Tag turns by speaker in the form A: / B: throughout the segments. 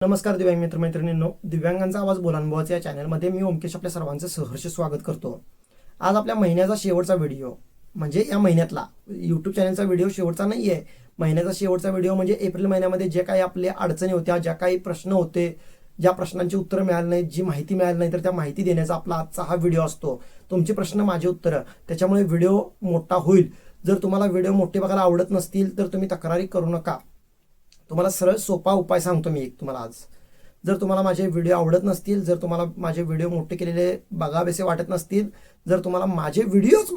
A: नमस्कार दिव्यांग मित्रमैत्रिणींनो, दिव्यांगांचा आवाज बोलानुभवाचा या चॅनलमध्ये मी ओमकेश आपल्या सर्वांचं सहर्ष स्वागत करतो. आज आपल्या महिन्याचा शेवटचा व्हिडिओ म्हणजे या महिन्यातला यूट्यूब चॅनलचा व्हिडिओ शेवटचा नाही आहे. महिन्याचा शेवटचा व्हिडिओ म्हणजे एप्रिल महिन्यामध्ये जे काही आपले अडचणी होत्या, ज्या काही प्रश्न होते, ज्या प्रश्नांची उत्तरं मिळाली नाहीत, जी माहिती मिळाली नाही, तर त्या माहिती देण्याचा आपला आजचा हा व्हिडिओ असतो. तुमचे प्रश्न माझे उत्तरं, त्याच्यामुळे व्हिडिओ मोठा होईल. जर तुम्हाला व्हिडिओ मोठे बघायला आवडत नसतील तर तुम्ही तक्रारी करू नका. तुम्हाला सरळ सोपा उपाय सांगतो मी एक तुम्हाला आज. जर तुम्हाला माझे व्हिडिओ आवडत नसतील, जर तुम्हाला माझे व्हिडिओ मोठे केलेले बघावेसे वाटत नसतील, जर तुम्हाला माझे व्हिडिओज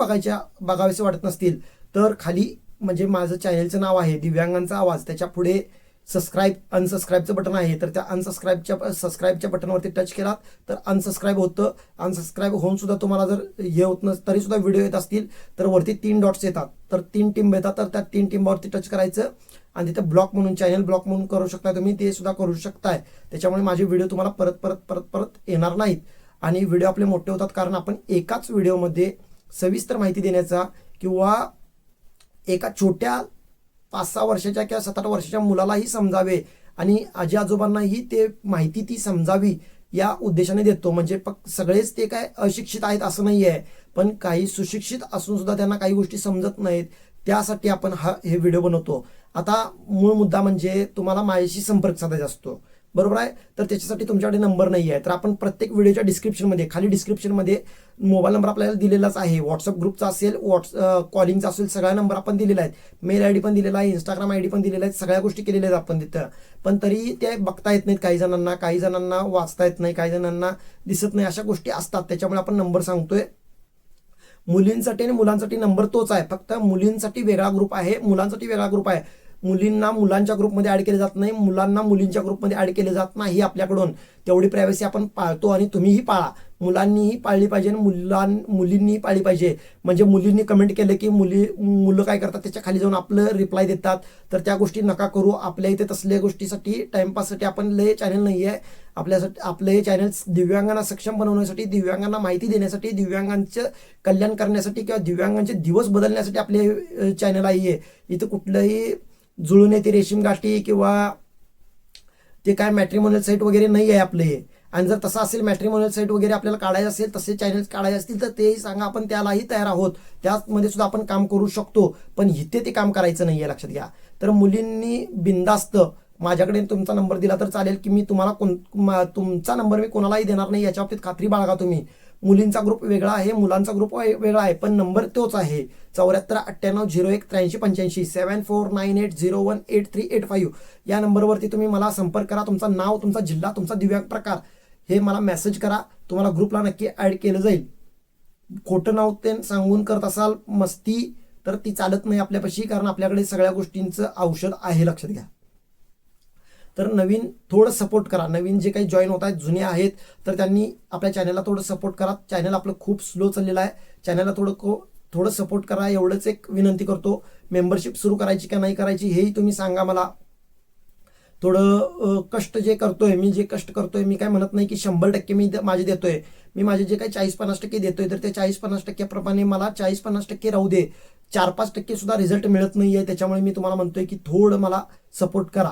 A: बघावेसे वाटत नसतील, तर खाली म्हणजे माझं चॅनलचं नाव आहे दिव्यांगांचा आवाज, त्याच्या पुढे अनसबस्क्राईबचं बटन आहे. तर त्या सबस्क्राईबच्या बटनवरती टच केलात तर अनसबस्क्राईब होतं. अनसबस्क्राईब होऊन सुद्धा तुम्हाला जर हे होत तरी सुद्धा व्हिडिओ येत असतील तर वरती 3 डॉट्स येतात, तर 3 टिंब येतात, तर त्या 3 टिंबावरती टच करायचं आणि तिथे ब्लॉक म्हणून, चॅनल ब्लॉक म्हणून करू शकता तुम्ही, ते सुद्धा करू शकताय. त्याच्यामुळे माझे व्हिडिओ तुम्हाला परत येणार नाहीत आणि व्हिडिओ आपले मोठे होतात, कारण आपण एकाच व्हिडिओमध्ये सविस्तर माहिती देण्याचा किंवा एका छोट्या 5-6 वर्षाच्या किंवा 7-8 वर्षाच्या मुलालाही समजावे आणि आजी आजोबांनाही ते माहिती ती समजावी या उद्देशाने देतो. म्हणजे सगळेच ते काय अशिक्षित आहेत असं नाही आहे, पण काही सुशिक्षित असून सुद्धा त्यांना काही गोष्टी समजत नाहीत, त्यासाठी आपण हे व्हिडिओ बनवतो. आता मूळ मुद्दा म्हणजे तुम्हाला माझ्याशी संपर्क साधायचा असतो, बरोबर आहे. तर त्याच्यासाठी तुमच्याकडे नंबर नाही आहे, तर आपण प्रत्येक व्हिडिओच्या खाली डिस्क्रिप्शनमध्ये मोबाईल नंबर आपल्याला दिलेलाच आहे. व्हॉट्सअप ग्रुपचा असेल, कॉलिंगचा असेल, सगळ्या नंबर आपण दिलेला आहे. मेल आयडी पण दिलेला आहे, इंस्टाग्राम आयडी पण दिलेला आहे, सगळ्या गोष्टी केलेल्या आहेत आपण तिथं. पण तरी ते बघता येत नाहीत काही जणांना वाचता येत नाही, काही जणांना दिसत नाही, अशा गोष्टी असतात. त्याच्यामुळे आपण नंबर सांगतोय. मुलींसाठी आणि मुलांसाठी नंबर तोच आहे, फक्त मुलींसाठी वेगळा ग्रुप आहे, मुलांसाठी वेगळा ग्रुप आहे. मुलींना मुलांच्या ग्रुपमध्ये ऍड केले जात नाही, मुलांना मुलींच्या ग्रुपमध्ये ऍड केले जात नाही. आपल्याकडून तेवढी प्रायव्हसी आपण पाळतो आणि तुम्हीही पाळा. मुलांनीही पाळली पाहिजे आणि मुलींनीही पाळली पाहिजे. म्हणजे मुलींनी कमेंट केलं की मुलं काय करतात, त्याच्या खाली जाऊन आपलं रिप्लाय देतात, तर त्या गोष्टी नका करू. आपल्या इथे तसल्या गोष्टीसाठी, टाइमपाससाठी आपण हे चॅनल नाही आहे. आपलं हे चॅनल दिव्यांगांना सक्षम बनवण्यासाठी, दिव्यांगांना माहिती देण्यासाठी, दिव्यांगांचं कल्याण करण्यासाठी किंवा दिव्यांगांचे दिवस बदलण्यासाठी आपले चॅनल आहे. इथं कुठलंही जुळून येते रेशीम गाठी किंवा ते काय मॅट्रिमोनियल साईट वगैरे नाही आहे आपले. आणि जर तसं असेल, मॅट्रिमोनियल साईट वगैरे आपल्याला काढायचं असेल, तसे चॅनल्स काढायचे असतील तर तेही सांगा, आपण त्यालाही तयार आहोत. त्यामध्ये सुद्धा आपण काम करू शकतो, पण इथे ते काम करायचं नाही आहे, लक्षात घ्या. तर मुलींनी बिनधास्त माझ्याकडे तुमचा नंबर दिला तर चालेल, की मी तुम्हाला तुमचा नंबर मी कोणालाही देणार नाही, याच्या बाबतीत खात्री बाळगा तुम्ही. मुलींचा ग्रुप वेगळा आहे, मुलांचा ग्रुप वेगळा आहे, पण नंबर तोच आहे. 7498018385 7498018385 या नंबरवरती तुम्ही मला संपर्क करा. तुमचं नाव, तुमचा जिल्हा, तुमचा दिव्यांग प्रकार हे मला मेसेज करा. तुम्हाला ग्रुपला नक्की ऍड केलं जाईल. खोटं नाव ते सांगून करत असाल मस्ती, तर ती चालत नाही आपल्यापाशी, कारण आपल्याकडे सगळ्या गोष्टींचं औषध आहे, लक्षात घ्या. तर नवीन थोडं सपोर्ट करा. नवीन जे काही जॉईन होत आहेत, जुने आहेत, तर त्यांनी आपल्या चॅनलला थोडं सपोर्ट करा. चॅनल आपलं खूप स्लो चाललेलं आहे, चॅनलला थोडं सपोर्ट करा, एवढंच एक विनंती करतो. मेंबरशिप सुरू करायची का नाही करायची हेही तुम्ही सांगा मला. थोडं कष्ट जे करतोय मी काय म्हणत नाही की 100% मी माझे देतोय. मी माझे जे काही 40-50% देतोय, तर ते 40-50% प्रमाणे मला 40-50% राहू दे. 4-5% सुद्धा रिझल्ट मिळत नाहीये. त्याच्यामुळे मी तुम्हाला म्हणतोय की थोडं मला सपोर्ट करा.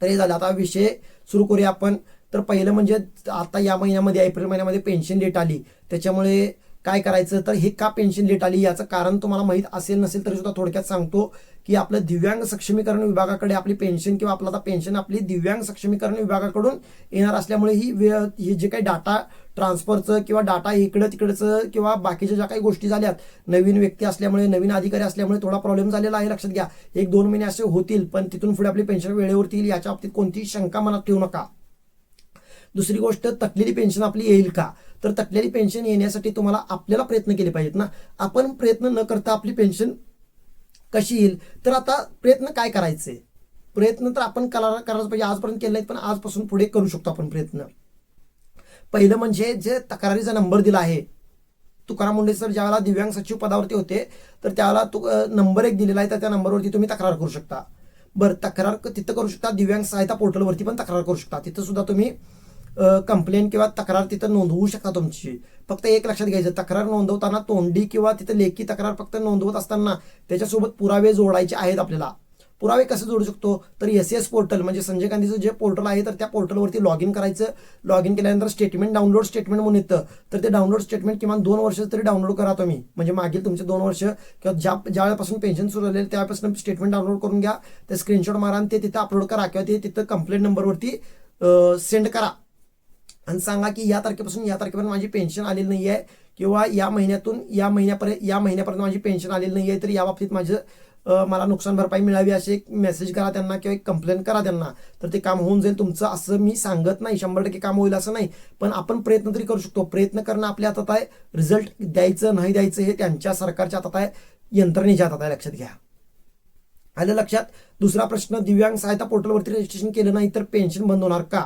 A: तर हे झालं. आता विषय सुरू करूया आपण. तर पहिलं म्हणजे आता या महिन्यामध्ये, एप्रिल महिन्यामध्ये पेन्शन डेट आली. त्याच्यामुळे काय करायचं, तर हे का पेन्शन डेट आली याचं कारण तुम्हाला माहीत असेल नसेल तरी सुद्धा थोडक्यात सांगतो, की आपलं दिव्यांग सक्षमीकरण विभागाकडे आपली पेन्शन किंवा आपला पेन्शन आपली दिव्यांग सक्षमीकरण विभागाकडून येणार असल्यामुळे ही जे काही डाटा ट्रान्सफरचं किंवा डाटा इकडं तिकडचं किंवा बाकीच्या ज्या काही गोष्टी झाल्यात, नवीन व्यक्ती असल्यामुळे, नवीन अधिकारी असल्यामुळे थोडा प्रॉब्लेम झालेला आहे, लक्षात घ्या. 1-2 महिने असे होतील, पण तिथून पुढे आपली पेन्शन वेळेवरती येईल, याच्या बाबतीत कोणतीही शंका मनात ठेवू नका. दुसरी गोष्ट, तटलेली पेन्शन आपली येईल का, तर तटलेली पेन्शन येण्यासाठी तुम्हाला आपल्याला प्रयत्न केले पाहिजेत ना. आपण प्रयत्न न करता आपली पेन्शन कशी येईल, तर आता प्रयत्न काय करायचे, प्रयत्न तर आपण करायला पाहिजे. आजपर्यंत केले नाहीत, पण आजपासून पुढे करू शकतो आपण प्रयत्न. पहिलं म्हणजे जे तक्रारीचा नंबर दिला आहे, तुकाराम मुंडे सर ज्यावेळेला दिव्यांग सचिव पदावरती होते, तर त्यावेळेला नंबर 1 दिलेला आहे, तर त्या नंबरवरती तुम्ही तक्रार करू शकता. बरं, तक्रार तिथं करू शकता. दिव्यांग सहायता पोर्टलवरती पण तक्रार करू शकता. तिथं सुद्धा तुम्ही कंप्लेंट किंवा तक्रार तिथं नोंदवू शकता तुमची. फक्त एक लक्षात घ्यायचं, तक्रार नोंदवताना तोंडी किंवा तिथं लेखी तक्रार फक्त नोंदवत असताना त्याच्यासोबत पुरावे जोडायचे आहेत आपल्याला. पुरावे कसे जोडू शकतो, तर एस पोर्टल म्हणजे संजय गांधीचं जे पोर्टल आहे तर त्या पोर्टलवरती लॉग इन करायचं. लॉग इन केल्यानंतर स्टेटमेंट डाउनलोड स्टेटमेंट म्हणून येतं, तर ते डाउनलोड स्टेटमेंट किमान 2 वर्ष तरी डाउनलोड करा तुम्ही, म्हणजे मागील तुमचे 2 वर्ष किंवा ज्या वेळेपासून पेन्शन सुरू झालेलं त्यावेळेपासून स्टेटमेंट डाउनलोड करून घ्या. ते स्क्रीनशॉट मारा आणि ते तिथं अपलोड करा किंवा ते तिथं कंप्लेंट नंबरवरती सेंड करा आणि सांगा की या तारखेपर्यंत माझी पेन्शन आलेली नाही आहे किंवा या महिन्यापर्यंत माझी पेन्शन आलेली नाही आहे, तर या बाबतीत मला नुकसान भरपाई मिळावी असे एक मेसेज करा त्यांना किंवा एक कंप्लेंट करा त्यांना, तर ते काम होऊन जाईल तुमचं. असं मी सांगत नाही 100% काम होईल असं नाही, पण आपण प्रयत्न तरी करू शकतो. प्रयत्न करणं आपल्या हातात आहे, रिझल्ट द्यायचं नाही द्यायचं हे त्यांच्या सरकारच्या हातात आहे, यंत्रणेच्या हातात आहे, लक्षात घ्या. आलं लक्षात. दुसरा प्रश्न, दिव्यांग सहायता पोर्टलवरती रजिस्ट्रेशन केलं नाही तर पेन्शन बंद होणार का,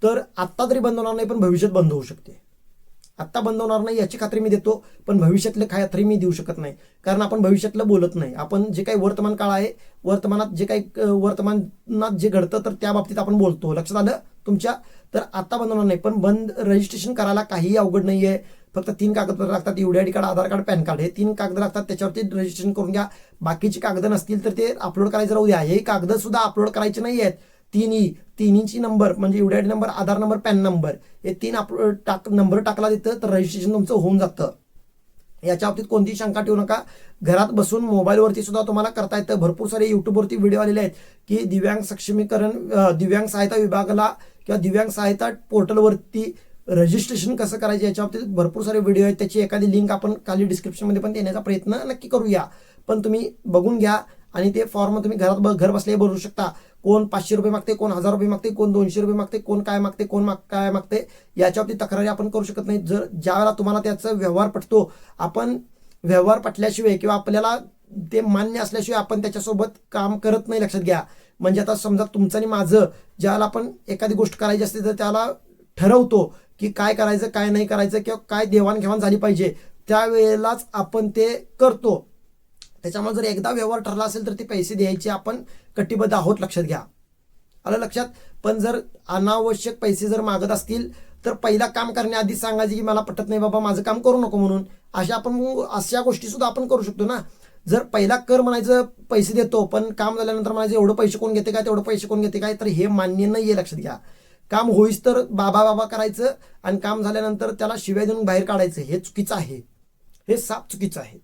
A: तर आत्ता तरी बंद होणार नाही पण भविष्यात बंद होऊ शकते. आत्ता बंद होणार नाही याची खात्री मी देतो, पण भविष्यातलं खात्री मी देऊ शकत नाही, कारण आपण भविष्यातलं बोलत नाही. आपण जे काही वर्तमान काळ आहे, वर्तमानात जे घडतं तर त्या बाबतीत आपण बोलतो. लक्षात आलं तुमच्या. तर आता बंद होणार नाही, पण रजिस्ट्रेशन करायला काहीही अवघड नाही आहे. फक्त 3 कागदपत्र लागतात, UID कार्ड, आधार कार्ड, पॅन कार्ड, हे 3 कागद लागतात. त्याच्यावरती रजिस्ट्रेशन करून घ्या. बाकीचे कागद नसतील तर ते अपलोड करायचं राहू द्या. हे कागद सुद्धा अपलोड करायचे नाही आहेत. तिन्हीची नंबर म्हणजे UID नंबर, आधार नंबर, पॅन नंबर, हे 3 नंबर टाकला तिथं तर रजिस्ट्रेशन तुमचं होऊन जातं. याच्या बाबतीत कोणतीही शंका ठेवू नका. घरात बसून मोबाईलवरती सुद्धा तुम्हाला करता येतं. भरपूर सारे युट्यूबवरती व्हिडिओ आलेले आहेत की दिव्यांग सक्षमीकरण, दिव्यांग सहायता विभागाला किंवा दिव्यांग सहायता पोर्टलवरती रजिस्ट्रेशन कसं करायचं याच्या बाबतीत भरपूर सारे व्हिडिओ आहेत. त्याची एखादी लिंक आपण खाली डिस्क्रिप्शनमध्ये पण देण्याचा प्रयत्न नक्की करूया. पण तुम्ही बघून घ्या आणि ते फॉर्म तुम्ही घर बसल्या भरू शकता. कोण 500 रुपये मागते, कोण 1000 रुपये मागते, कोण 200 रुपये मागते, कोण काय मागते याच्या बाबतीत तक्रारी आपण करू शकत नाही. जर ज्या वेळेला तुम्हाला त्याचा व्यवहार पटतो, आपण व्यवहार पटल्याशिवाय किंवा आपल्याला ते मान्य असल्याशिवाय आपण त्याच्यासोबत काम करत नाही, लक्षात घ्या. म्हणजे आता समजा तुमचं आणि माझं ज्याला आपण एखादी गोष्ट करायची असते तर त्याला ठरवतो की काय करायचं काय नाही करायचं किंवा काय देवाणघेवाण झाली पाहिजे, त्यावेळेलाच आपण ते करतो. त्याच्यामुळे जर एकदा व्यवहार ठरला असेल तर ते पैसे द्यायचे आपण कटिबद्ध आहोत, लक्षात घ्या. आलं लक्षात. पण जर अनावश्यक पैसे जर मागत असतील तर पहिला काम करण्याआधी सांगायचे की मला पटत नाही बाबा, माझं काम करू नको म्हणून. अशा गोष्टी सुद्धा आपण करू शकतो ना. जर पहिला कर म्हणायचं पैसे देतो, पण काम झाल्यानंतर म्हणायचं एवढं पैसे कोण घेते काय, तेवढं पैसे कोण घेते काय, तर हे मान्य नाही आहे, लक्षात घ्या. काम होईस तर बाबा करायचं आणि काम झाल्यानंतर त्याला शिव्या देऊन बाहेर काढायचं, हे चुकीचं आहे, हे साफ चुकीचं आहे.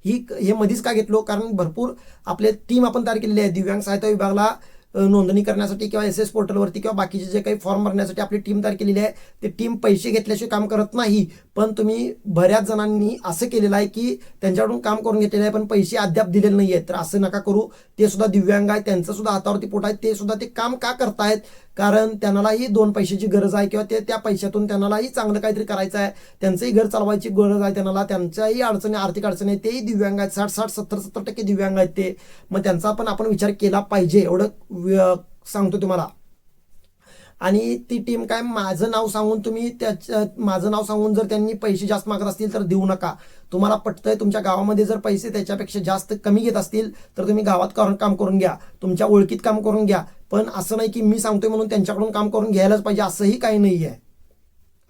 A: हे मधीच का घेतलो, कारण भरपूर आपले टीम आपण तयार केलेली आहे दिव्यांग सहायता विभागाला नोंदणी करण्यासाठी किंवा SS पोर्टलवरती किंवा बाकीचे जे काही फॉर्म भरण्यासाठी आपली टीम तयार केलेली आहे. ते टीम पैसे घेतल्याशिवाय काम करत नाही. पण तुम्ही बऱ्याच जणांनी असं केलेलं आहे की त्यांच्याकडून काम करून घेतलेलं आहे पण पैसे अद्याप दिलेले नाही आहेत. तर असं नका करू. ते सुद्धा दिव्यांग आहे, त्यांचं सुद्धा हातावरती पोट आहे, ते सुद्धा ते काम का करतायत, कारण त्यांनाही 2 पैशाची गरज आहे किंवा त्या पैशातून त्यांनाही चांगलं काहीतरी करायचं आहे, त्यांचंही घर चालवायची गरज आहे त्यांना, त्यांच्याही अडचणी आर्थिक अडचणी आहेत, तेही दिव्यांग आहेत, 60-70% दिव्यांग आहेत ते. मग त्यांचा पण आपण विचार केला पाहिजे, एवढं सांगतो तुम्हाला. आणि ती टीम काय, माझं नाव सांगून जर त्यांनी पैसे जास्त मागत असतील तर देऊ नका. तुम्हाला पटतंय, तुमच्या गावामध्ये जर पैसे त्याच्यापेक्षा जास्त कमी घेत असतील तर तुम्ही गावात काम करून घ्या, तुमच्या ओळखीत काम करून घ्या. पण असं नाही की मी सांगतोय म्हणून त्यांच्याकडून काम करून घ्यायलाच पाहिजे, असंही काही नाही आहे.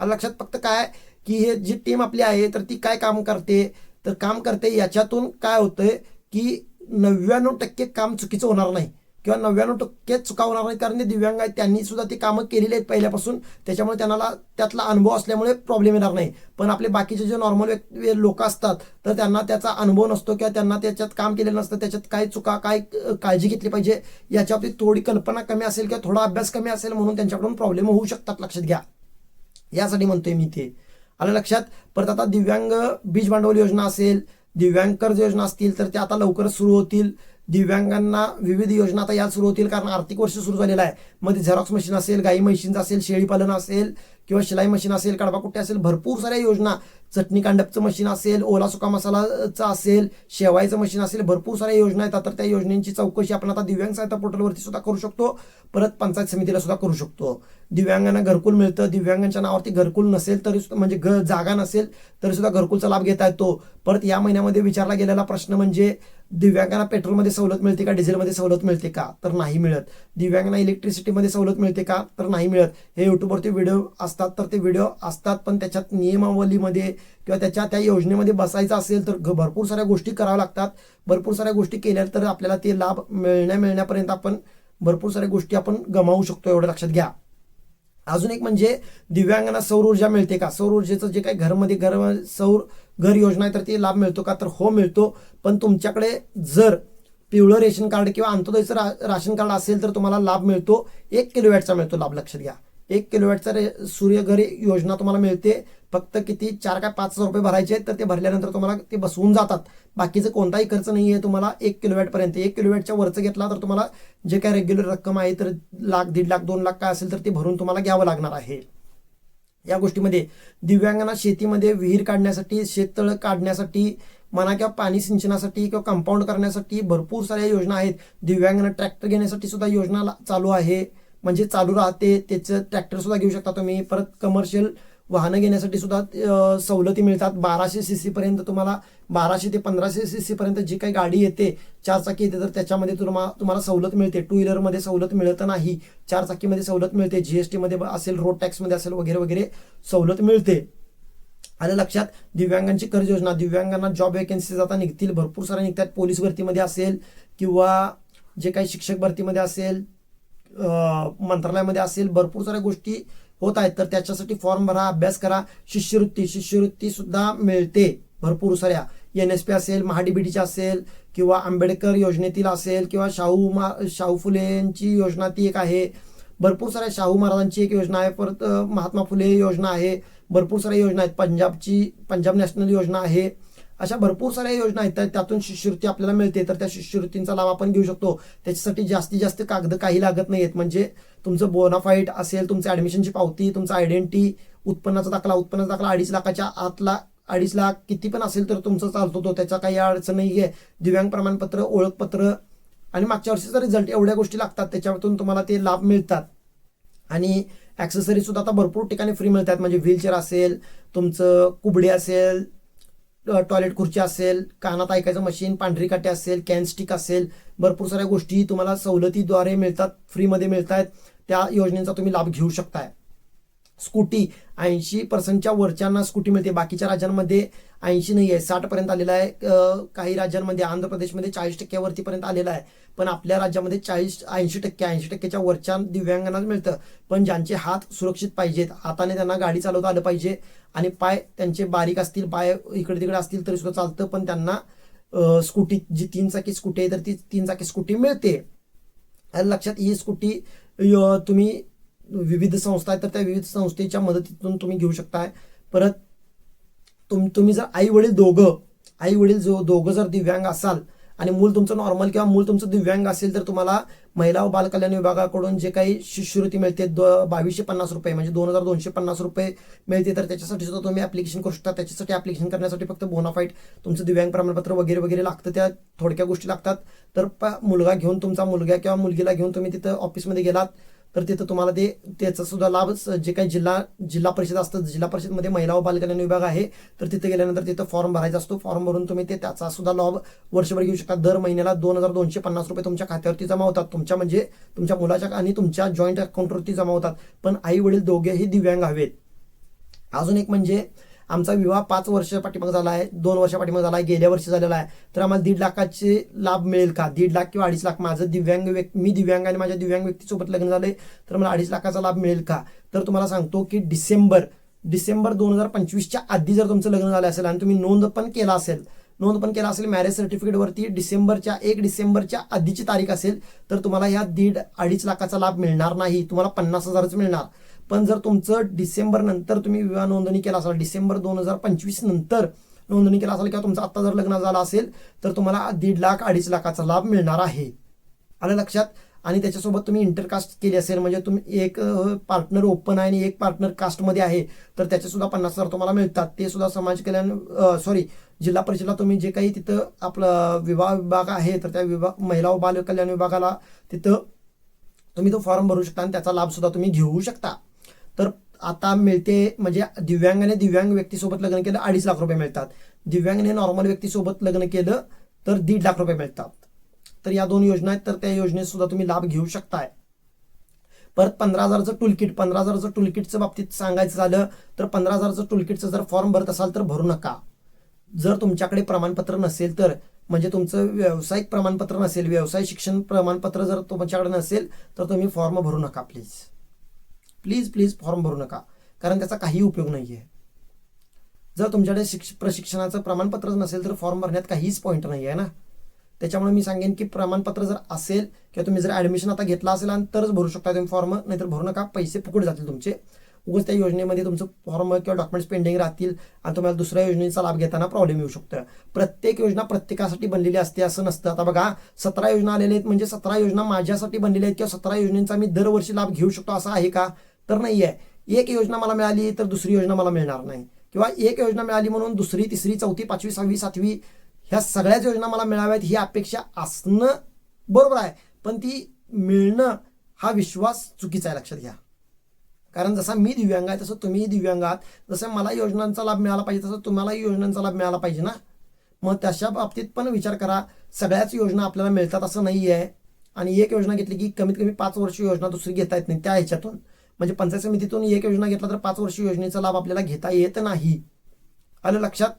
A: लक्षात फक्त काय की हे जी टीम आपली आहे तर ती काय काम करते याच्यातून काय होतंय की 99% काम चुकीचं होणार नाही किंवा 99% चुका होणार नाही, कारण ते दिव्यांग आहेत, त्यांनी सुद्धा ती कामं केलेली आहेत पहिल्यापासून, त्याच्यामुळे त्यांना त्यातला अनुभव असल्यामुळे प्रॉब्लेम येणार नाही. पण आपले बाकीचे जे नॉर्मल लोक असतात तर त्यांना त्याचा अनुभव नसतो किंवा त्यांना त्याच्यात काम केलेलं नसतं, त्याच्यात काय चुका, काय काळजी घेतली पाहिजे याच्या बाबतीत थोडी कल्पना कमी असेल किंवा थोडा अभ्यास कमी असेल म्हणून त्यांच्याकडून प्रॉब्लेम होऊ शकतात, लक्षात घ्या. यासाठी म्हणतोय मी ते. आलं लक्षात. परत आता दिव्यांग बीज भांडवल योजना असेल, दिव्यांग कर्ज योजना असतील तर त्या आता लवकरच सुरू होतील. दिव्यांगांना विविध योजना आता या सुरू होतील, कारण आर्थिक वर्ष सुरू झालेलं आहे. मग ते झेरॉक्स मशीन असेल, गाई म्हशींचं असेल, शेळीपालन असेल किंवा शिलाई मशीन असेल, कडबाकुट्टे असेल, भरपूर साऱ्या योजना, चटणी कांडपचं मशीन असेल, ओला सुका मसालाचं असेल, शेवायचं मशीन असेल, भरपूर साऱ्या योजना आहेत. तर त्या योजनेची चौकशी आपण आता दिव्यांग सहायता पोर्टलवरती सुद्धा करू शकतो, परत पंचायत समितीला सुद्धा करू शकतो. दिव्यांगांना घरकुल मिळतं, दिव्यांगांच्या नावावरती घरकुल नसेल तरी म्हणजे जागा नसेल तरी सुद्धा घरकुलचा लाभ घेता येतो. परत या महिन्यामध्ये विचारला गेलेला प्रश्न म्हणजे दिव्यांगांना पेट्रोलमध्ये सवलत मिळते का, डिझेलमध्ये सवलत मिळते का, तर नाही मिळत. दिव्यांगांना इलेक्ट्रिसिटीमध्ये सवलत मिळते का, तर नाही मिळत. हे युट्यूबवरती व्हिडिओ असतात तर ते व्हिडिओ असतात, पण त्याच्यात नियमावलीमध्ये किंवा त्या योजनेमध्ये बसायचं असेल तर भरपूर साऱ्या गोष्टी कराव्या लागतात. भरपूर साऱ्या गोष्टी केल्या तर आपल्याला ते लाभ मिळण्यापर्यंत आपण भरपूर साऱ्या गोष्टी आपण गमावू शकतो, एवढं लक्षात घ्या. अजून एक म्हणजे दिव्यांगांना सौर ऊर्जा मिळते का? सौर ऊर्जेचं जे काही सौर घर योजना आहे तर ते लाभ मिळतो का? तर हो मिळतो. पण तुमच्याकडे जर पिवळं रेशन कार्ड किंवा अंत्योदयचं राशन कार्ड असेल तर तुम्हाला लाभ मिळतो. 1 किलोवॅटचा मिळतो लाभ, लक्षात घ्या. 1 किलोवॅटचा सूर्यघर योजना तुम्हाला मिळते. फक्त किती 4 काय 5,000 रुपये भरायचे आहेत, तर ते भरल्यानंतर तुम्हाला ते बसवून जातात. बाकीचं कोणताही खर्च नाही आहे तुम्हाला 1 किलोवॅटपर्यंत. 1 किलोवॅटच्या वरचं घेतला तर तुम्हाला जे काय रेग्युलर रक्कम आहे तर लाख, 1.5 लाख, 2 लाख काय असेल तर ते भरून तुम्हाला घ्यावं लागणार आहे. या गोष्टीमध्ये दिव्यांगांना शेतीमध्ये विहीर काढण्यासाठी, शेततळं काढण्यासाठी म्हणा किंवा पाणी सिंचनासाठी किंवा कंपाऊंड करण्यासाठी भरपूर साऱ्या योजना आहेत. दिव्यांगांना ट्रॅक्टर घेण्यासाठी सुद्धा योजना चालू आहे, म्हणजे चालू राहते. त्याचं ट्रॅक्टर सुद्धा घेऊ शकता तुम्ही. परत कमर्शियल वाहनं घेण्यासाठी सुद्धा सवलती मिळतात. 1200 सीसी पर्यंत तुम्हाला 1200 ते 1500 सीसी पर्यंत जी काही गाडी येते, 4 चाकी येते, तर त्याच्यामध्ये तुम्हाला सवलत मिळते. 2 व्हीलरमध्ये सवलत मिळत नाही, 4 चाकीमध्ये सवलत मिळते. जीएसटी मध्ये असेल, रोड टॅक्समध्ये असेल, वगैरे वगैरे सवलत मिळते. आलं लक्षात. दिव्यांगांची कर्ज योजना, दिव्यांगांना जॉब वेकेन्सीज आता निघतील, भरपूर साऱ्या निघतात. पोलीस भरतीमध्ये असेल किंवा जे काही शिक्षक भरतीमध्ये असेल, मंत्रालयामध्ये असेल, भरपूर साऱ्या गोष्टी होत आहेत. तर त्याच्यासाठी फॉर्म भरा, अभ्यास करा. शिष्यवृत्ती सुद्धा मिळते भरपूर साऱ्या. NSP असेल, महाडीबीटीची असेल किंवा आंबेडकर योजनेतील असेल किंवा शाहू फुलेंची योजना ती एक आहे. भरपूर साऱ्या शाहू महाराजांची एक योजना आहे. परत महात्मा फुले योजना आहे. भरपूर साऱ्या योजना आहेत. पंजाब नॅशनल योजना आहे. अशा भरपूर साऱ्या योजना आहेत. त्यातून शिष्यवृत्ती आपल्याला मिळते. तर त्या शिष्यवृत्तींचा लाभ आपण घेऊ शकतो. त्याच्यासाठी जास्तीत जास्त कागद काही लागत नाहीत. म्हणजे तुमचं बोनाफाईड असेल, तुमचं ऍडमिशनची पावती, तुमचा आयडेंटिटी, उत्पन्नाचा दाखला 2.5 लाखाच्या आतला 2.5 लाख किती पण असेल तर तुमचं चालतो तो, त्याचा काही अडचण नाही आहे. दिव्यांग प्रमाणपत्र, ओळखपत्र आणि मागच्या वर्षीचा रिझल्ट, एवढ्या गोष्टी लागतात. त्याच्यातून तुम्हाला ते लाभ मिळतात. आणि ॲक्सेसरीज सुद्धा आता भरपूर ठिकाणी फ्री मिळतात. म्हणजे व्हीलचेअर असेल, तुमचं कुबडे असेल, टॉयलेट खुर्ची असेल, कानात ऐकायचं मशीन, पांढरी काटे असेल, कॅन स्टिक असेल, भरपूर साऱ्या गोष्टी तुम्हाला सवलतीद्वारे मिळतात, फ्रीमध्ये मिळत आहेत. त्या योजनेचा तुम्ही लाभ घेऊ शकताय. स्कूटी 80% वरच्यांना स्कूटी मिळते. बाकीच्या राज्यांमध्ये 80 नाही आहे, 60 पर्यंत आलेला आहे. काही राज्यांमध्ये, आंध्र प्रदेशमध्ये 40% वरतीपर्यंत आलेला आहे. पण आपल्या राज्यामध्ये 80% वरच्या दिव्यांगांना मिळतं. पण ज्यांचे हात सुरक्षित पाहिजेत, हाताने त्यांना गाडी चालवता आलं पाहिजे आणि पाय त्यांचे बारीक असतील, पाय इकडे तिकडे असतील तरी सुद्धा चालतं, पण त्यांना स्कूटी, जी 3 चाकी स्कूटी आहे तर ती 3 चाकी स्कूटी मिळते. लक्षात. ही स्कूटी तुम्ही विविध संस्था आहेत तर त्या विविध संस्थेच्या मदतीतून तुम्ही घेऊ शकताय. परत तुम्ही जर आई वडील दोघं जर दिव्यांग असाल आणि मूल तुमचं नॉर्मल किंवा मूल तुमचं दिव्यांग असेल तर तुम्हाला महिला व बालकल्याण विभागाकडून जे काही शिष्यवृत्ती मिळते 2250 रुपये, म्हणजे 2250 रुपये मिळते. तर त्याच्यासाठी सुद्धा तुम्ही ऍप्लिकेशन करू शकता. त्याच्यासाठी ऍप्लिकेशन करण्यासाठी फक्त बोनाफाईड, तुमचं दिव्यांग प्रमाणपत्र वगैरे वगैरे लागतं. त्या थोडक्या गोष्टी लागतात. तर तुमचा मुलगा किंवा मुलगीला घेऊन तुम्ही तिथं ऑफिसमध्ये गेलात तर तिथं तुम्हाला त्याचा सुद्धा लाभ, जे काही जिल्हा परिषद असतं, जिल्हा परिषदमध्ये महिला व बालकल्याण विभाग आहे, तर तिथे गेल्यानंतर तिथं फॉर्म भरायचा असतो. फॉर्म भरून तुम्ही त्याचा सुद्धा लाभ वर्षभर घेऊ शकता. दर महिन्याला 2250 रुपये तुमच्या खात्यावरती जमा होतात. तुमच्या मुलाच्या आणि तुमच्या जॉईंट अकाउंटवरती जमा होतात. पण आई वडील दोघेही दिव्यांग हवेत. अजून एक म्हणजे आमचा विवाह 5 वर्ष पाठीमागे झाला आहे, 2 वर्ष पाठीमागे झाला आहे, गेल्या वर्षी झालेला आहे. तर आम्हाला 1.5 लाखाचे लाभ मिळेल का? 1.5 लाख किंवा 2.5 लाख. मी दिव्यांग आणि माझ्या दिव्यांग व्यक्तीसोबत लग्न झाले तर मला 2.5 लाखाचा लाभ मिळेल का? तर तुम्हाला सांगतो की डिसेंबर 2025च्या आधी जर तुमचं लग्न झालं असेल आणि तुम्ही नोंद पण केला असेल मॅरेज सर्टिफिकेटवरती 1 डिसेंबरच्या आधीची तारीख असेल तर तुम्हाला ह्या 1.5-2.5 लाखाचा लाभ मिळणार नाही. तुम्हाला 50,000च मिळणार. पण जर तुमचं डिसेंबर नंतर तुम्ही विवाह नोंदणी केला असाल, डिसेंबर 2025 नंतर नोंदणी केला असाल किंवा तुमचं आता जर लग्न झालं असेल तर तुम्हाला 1.5 लाख 2.5 लाखाचा लाभ मिळणार आहे. आलं लक्षात. आणि त्याच्यासोबत तुम्ही इंटरकास्ट केली असेल, म्हणजे तुम्ही एक पार्टनर ओपन आहे आणि एक पार्टनर कास्टमध्ये आहे तर त्याचे सुद्धा 50,000 तुम्हाला मिळतात. ते सुद्धा जिल्हा परिषदला तुम्ही जे काही तिथं आपलं विवाह विभाग आहे तर त्या महिला व बाल कल्याण विभागाला तिथं तुम्ही तो फॉर्म भरू शकता आणि त्याचा लाभ सुद्धा तुम्ही घेऊ शकता. तर आता मिळते, म्हणजे दिव्यांग व्यक्तीसोबत लग्न केलं 2.5 लाख रुपये मिळतात. दिव्यांगाने नॉर्मल व्यक्तीसोबत लग्न केलं तर 1.5 लाख रुपये मिळतात. तर या 2 योजना आहेत, तर त्या योजनेत सुद्धा तुम्ही लाभ घेऊ शकताय. परत 15,000चं टूलकिट, 15,000चं टूलकिटचं बाबतीत सांगायचं झालं तर 15,000चं टूलकिटचं जर फॉर्म भरत असाल तर भरू नका. जर तुमच्याकडे प्रमाणपत्र नसेल तर, म्हणजे तुमचं व्यावसायिक प्रमाणपत्र नसेल, व्यवसाय शिक्षण प्रमाणपत्र जर तुमच्याकडे नसेल तर तुम्ही फॉर्म भरू नका. प्लीज प्लीज प्लीज फॉर्म भरू नका, कारण त्याचा काही उपयोग नाही आहे. जर तुमच्याकडे प्रशिक्षणाचं प्रमाणपत्र नसेल तर फॉर्म भरण्यात काहीच पॉईंट नाही आहे ना. त्याच्यामुळे मी सांगेन की प्रमाणपत्र जर असेल किंवा तुम्ही जर ॲडमिशन आता घेतला असेल आणि तरच भरू शकता तुम्ही फॉर्म, नाहीतर भरू नका. पैसे फुकट जातील तुमचे. उगाच त्या योजनेमध्ये तुमचं फॉर्म किंवा डॉक्युमेंट्स पेंडिंग राहतील आणि तुम्हाला दुसऱ्या योजनेचा लाभ घेताना प्रॉब्लेम येऊ शकतो. प्रत्येक योजना प्रत्येकासाठी बनलेली असते असं नसतं. आता बघा 17 योजना आलेल्या आहेत म्हणजे 17 योजना माझ्यासाठी बनलेल्या आहेत किंवा 17 योजनेचा मी दरवर्षी लाभ घेऊ शकतो असं आहे का? तर नाही आहे. एक योजना मला मिळाली तर दुसरी योजना मला मिळणार नाही, किंवा एक योजना मिळाली म्हणून दुसरी, तिसरी, चौथी, 5वी, 6वी, 7वी ह्या सगळ्याच योजना मला मिळाव्यात ही अपेक्षा असणं बरोबर आहे, पण ती मिळणं हा विश्वास चुकीचा आहे, लक्षात घ्या. कारण जसा मी दिव्यांग आहे तसं तुम्हीही दिव्यांग आहात. जसं मला योजनांचा लाभ मिळाला पाहिजे तसं तुम्हालाही योजनांचा लाभ मिळाला पाहिजे ना. मग तशा बाबतीत पण विचार करा. सगळ्याच योजना आपल्याला मिळतात असं नाही आहे, आणि एक योजना घेतली की कमीत कमी 5 वर्ष योजना दुसरी घेता येत नाही त्या ह्याच्यातून. म्हणजे पंचायत समितीतून एक योजना घेतला तर 5 वर्ष योजनेचा लाभ आपल्याला घेता येत नाही. आलं लक्षात?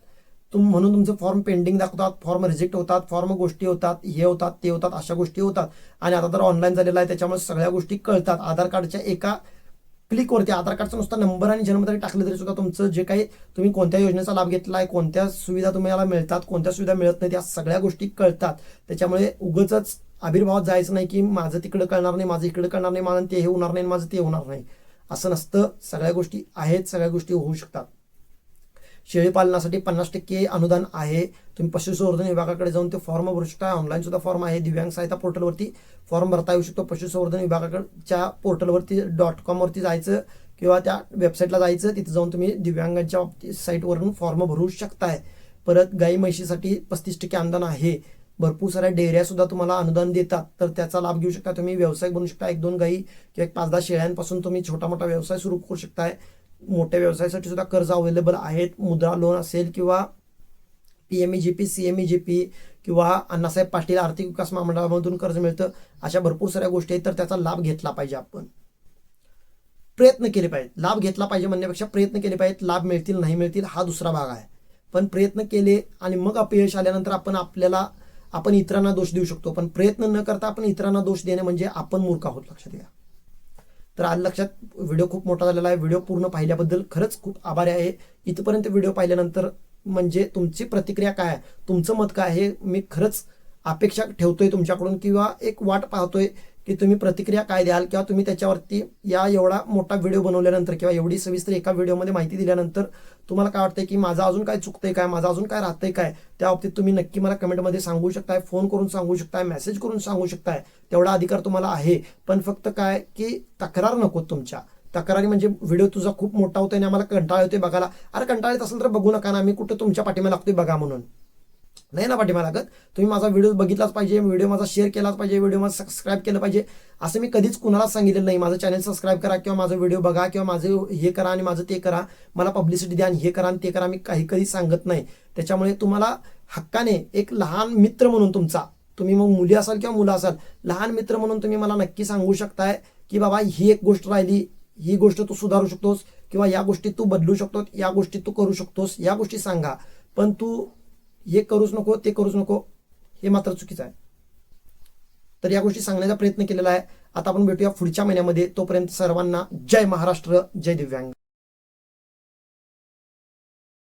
A: म्हणून तुमचे फॉर्म पेंडिंग दाखवतात, फॉर्म रिजेक्ट होतात, फॉर्म गोष्टी होतात, हे होतात, ते होतात, अशा गोष्टी होतात. आणि आता तर ऑनलाईन झालेलं आहे त्याच्यामुळे सगळ्या गोष्टी कळतात. आधार कार्डच्या एका क्लिकवरती आधार कार्डचा नुसता नंबर आणि जन्मतारीख टाकलं तरी सुद्धा तुमचं जे काही तुम्ही कोणत्या योजनेचा लाभ घेतला आहे, कोणत्या सुविधा तुम्हाला मिळतात, कोणत्या सुविधा मिळत नाही, त्या सगळ्या गोष्टी कळतात. त्याच्यामुळे उगाचच आविर्भावात जायचं नाही की माझं तिकडं कळणार नाही, माझं इकडं कळणार नाही, माझं ते हे होणार नाही, माझं ते होणार नाही, असं नसतं. सगळ्या गोष्टी आहेत, सगळ्या गोष्टी होऊ शकतात. शेळीपालनासाठी 50% अनुदान आहे. तुम्ही पशुसंवर्धन विभागाकडे जाऊन ते फॉर्म भरू शकता. ऑनलाईन सुद्धा फॉर्म आहे. दिव्यांग सहायता पोर्टलवरती फॉर्म भरता येऊ शकतो. पशुसंवर्धन विभागाकडच्या पोर्टलवरती .com वरती जायचं किंवा त्या वेबसाईटला जायचं, तिथे जाऊन तुम्ही दिव्यांगांच्या साईटवरून फॉर्म भरू शकताय. परत गाई म्हशीसाठी 35% अनुदान आहे. भरपूर साऱ्या डेअऱ्या सुद्धा तुम्हाला अनुदान देतात, तर त्याचा लाभ घेऊ शकता. तुम्ही व्यावसायिक बनू शकता. 1-2 गाई किंवा 5-10 शेळ्यांपासून तुम्ही छोटा मोठा व्यवसाय सुरू करू शकताय. मोठ्या व्यवसायासाठी सुद्धा कर्ज अवेलेबल आहेत. मुद्रा लोन असेल किंवा PMEGP, CMEGP किंवा अण्णासाहेब पाटील आर्थिक विकास महामंडळामधून कर्ज मिळतं. अशा भरपूर साऱ्या गोष्टी आहेत, तर त्याचा लाभ घेतला पाहिजे. आपण प्रयत्न केले पाहिजेत. लाभ घेतला पाहिजे म्हणण्यापेक्षा प्रयत्न केले पाहिजेत. लाभ मिळतील नाही मिळतील हा दुसरा भाग आहे, पण प्रयत्न केले आणि मग अपयश आल्यानंतर आपण इतरांना दोष देऊ शकतो, पण प्रयत्न न करता आपण इतरांना दोष देणे म्हणजे आपण मूर्ख आहोत, लक्षात घ्या. तर आलं लक्षात. व्हिडिओ खूप मोठा झालेला आहे. व्हिडिओ पूर्ण पाहिल्याबद्दल खरंच खूप आभारी आहे. इथपर्यंत व्हिडिओ पाहिल्यानंतर म्हणजे तुमची प्रतिक्रिया काय आहे, तुमचं मत काय आहे, मी खरंच अपेक्षा ठेवतोय तुमच्याकडून, किंवा एक वाट पाहतोय की तुम्ही प्रतिक्रिया काय द्याल, किंवा तुम्ही त्याच्यावरती एवढा मोठा व्हिडिओ बनवल्यानंतर किंवा एवढी सविस्तर एका व्हिडिओमध्ये माहिती दिल्यानंतर तुम्हाला काय वाटतंय की माझं अजून काय चुकतंय काय, माझं अजून काय राहतंय काय, त्या बाबतीत तुम्ही नक्की मला कमेंटमध्ये सांगू शकताय, फोन करून सांगू शकताय, मेसेज करून सांगू शकताय. तेवढा अधिकार तुम्हाला आहे. पण फक्त काय की तक्रार नको तुमच्या. तक्रारी म्हणजे व्हिडिओ तुझा खूप मोठा होतोय आणि आम्हाला कंटाळा येतोय बघायला. अरे कंटाळा येत असेल तर बघू नका ना, आम्ही कुठं तुमच्या पाठीमा लागतोय बघा म्हणून नाही ना पाठीमा लागत. तुम्ही माझा व्हिडिओ बघितलाच पाहिजे, व्हिडिओ माझा शेअर केलाच पाहिजे, व्हिडिओ माझा सबस्क्राईब केलं पाहिजे. असं मी कधीच कुणालाच सांगितलेलं नाही माझं चॅनल सबस्क्राईब करा किंवा माझा व्हिडिओ बघा किंवा माझं हे करा आणि माझं ते करा, मला पब्लिसिटी द्या आणि हे करा आणि ते करा, मी कधी सांगत नाही. त्याच्यामुळे तुम्हाला हक्काने एक लहान मित्र म्हणून तुमचा, तुम्ही मग मुली असाल किंवा मुलं असाल, लहान मित्र म्हणून तुम्ही मला नक्की सांगू शकताय की बाबा ही एक गोष्ट राहिली, ही गोष्ट तू सुधारू शकतोस किंवा या गोष्टी तू बदलू शकतोस, या गोष्टी तू करू शकतोस, या गोष्टी सांगा. पण तू हे करूच नको, ते करूच नको, हे मात्र चुकीचं आहे. तर या गोष्टी सांगण्याचा प्रयत्न केलेला आहे. आता आपण भेटूया पुढच्या महिन्यामध्ये. तोपर्यंत सर्वांना जय महाराष्ट्र, जय दिव्यांग.